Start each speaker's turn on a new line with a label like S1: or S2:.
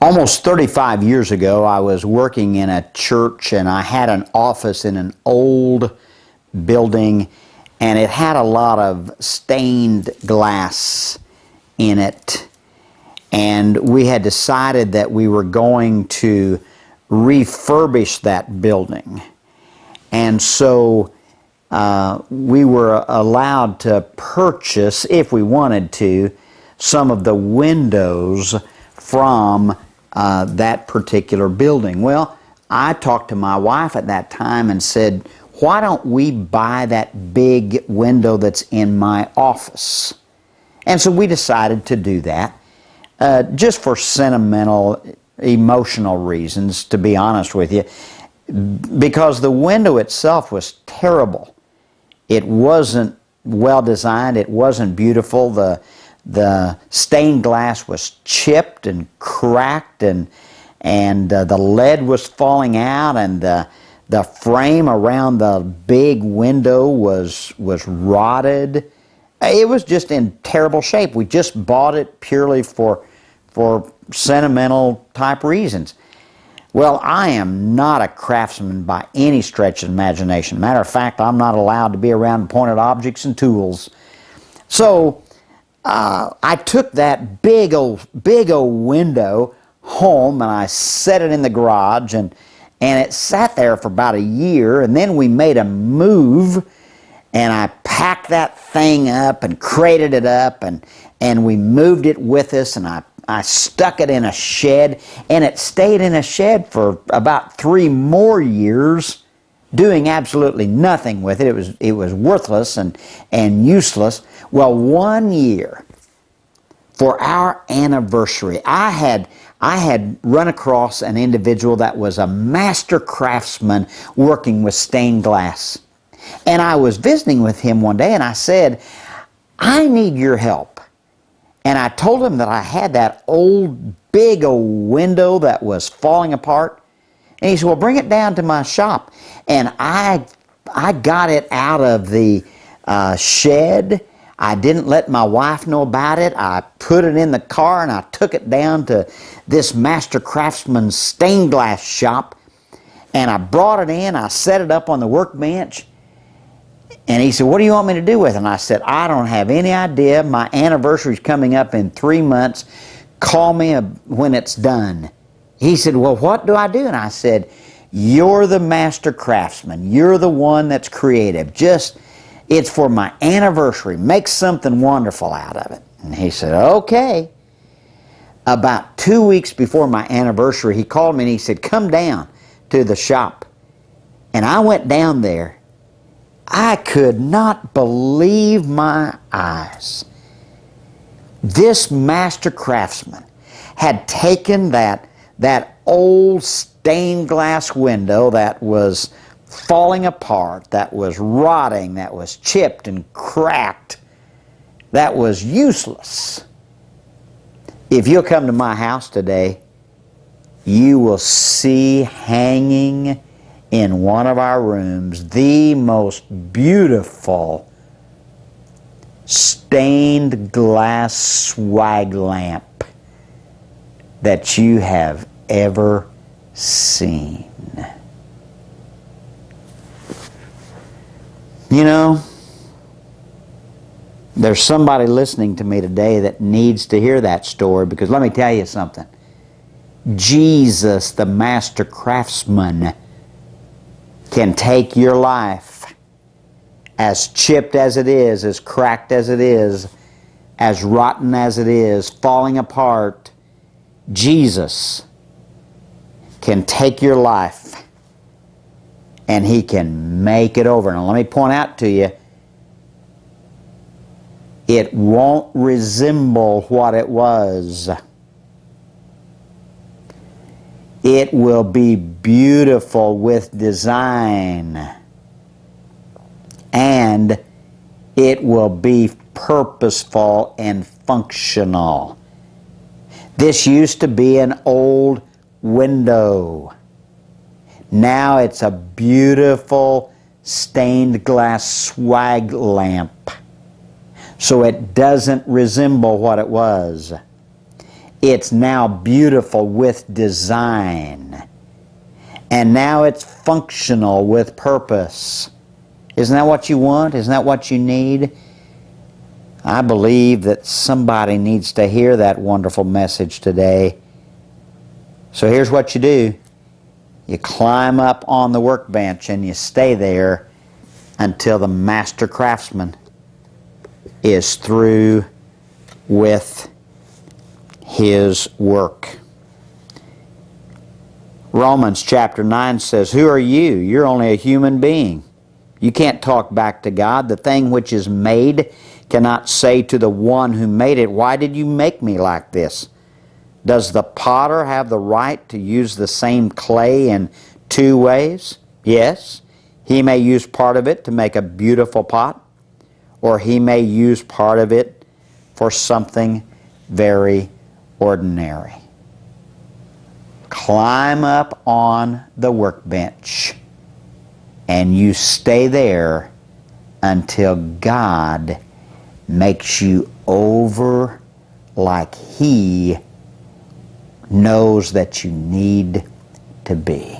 S1: Almost 35 years ago, I was working in a church and I had an office in an old building, and it had a lot of stained glass in it. And we had decided that we were going to refurbish that building. And so we were allowed to purchase, if we wanted to, some of the windows from that particular building. Well, I talked to my wife at that time and said, why don't we buy that big window that's in my office? And so we decided to do that, just for sentimental, emotional reasons, to be honest with you, because the window itself was terrible. It wasn't well designed, it wasn't beautiful, the stained glass was chipped and cracked, and the lead was falling out, and the frame around the big window was rotted. It was just in terrible shape. We just bought it purely for sentimental type reasons. Well, I am not a craftsman by any stretch of imagination. Matter of fact, I'm not allowed to be around pointed objects and tools. So I took that big old window home and I set it in the garage, and it sat there for about a year, and then we made a move, and I packed that thing up and crated it up, and we moved it with us, and I stuck it in a shed, and it stayed in a shed for about 3 more years, doing absolutely nothing with it. It was worthless and useless. Well, 1 year for our anniversary, I had run across an individual that was a master craftsman working with stained glass. And I was visiting with him one day, and I said, I need your help. And I told him that I had that big old window that was falling apart. And he said, well, bring it down to my shop. And I got it out of the shed. I didn't let my wife know about it. I put it in the car and I took it down to this master craftsman's stained glass shop. And I brought it in. I set it up on the workbench. And he said, what do you want me to do with it? And I said, I don't have any idea. My anniversary's coming up in 3 months. Call me when it's done. He said, well, what do I do? And I said, you're the master craftsman. You're the one that's creative. It's for my anniversary. Make something wonderful out of it. And he said, okay. About 2 weeks before my anniversary, he called me and he said, come down to the shop. And I went down there. I could not believe my eyes. This master craftsman had taken that old stained glass window that was falling apart, that was rotting, that was chipped and cracked, that was useless. If you'll come to my house today, you will see hanging in one of our rooms the most beautiful stained glass swag lamp that you have ever seen. You know, there's somebody listening to me today that needs to hear that story, because let me tell you something. Jesus, the master craftsman, can take your life, as chipped as it is, as cracked as it is, as rotten as it is, falling apart. Jesus can take your life and He can make it over. Now let me point out to you, it won't resemble what it was. It will be beautiful with design, and it will be purposeful and functional. This used to be an old window. Now it's a beautiful stained glass swag lamp. So it doesn't resemble what it was. It's now beautiful with design. And now it's functional with purpose. Isn't that what you want? Isn't that what you need? I believe that somebody needs to hear that wonderful message today. So here's what you do. You climb up on the workbench and you stay there until the master craftsman is through with his work. Romans chapter 9 says, "Who are you? You're only a human being. You can't talk back to God. The thing which is made cannot say to the one who made it, 'Why did you make me like this?' Does the potter have the right to use the same clay in two ways? Yes, he may use part of it to make a beautiful pot, or he may use part of it for something very ordinary." Climb up on the workbench and you stay there until God makes you over like He knows that you need to be.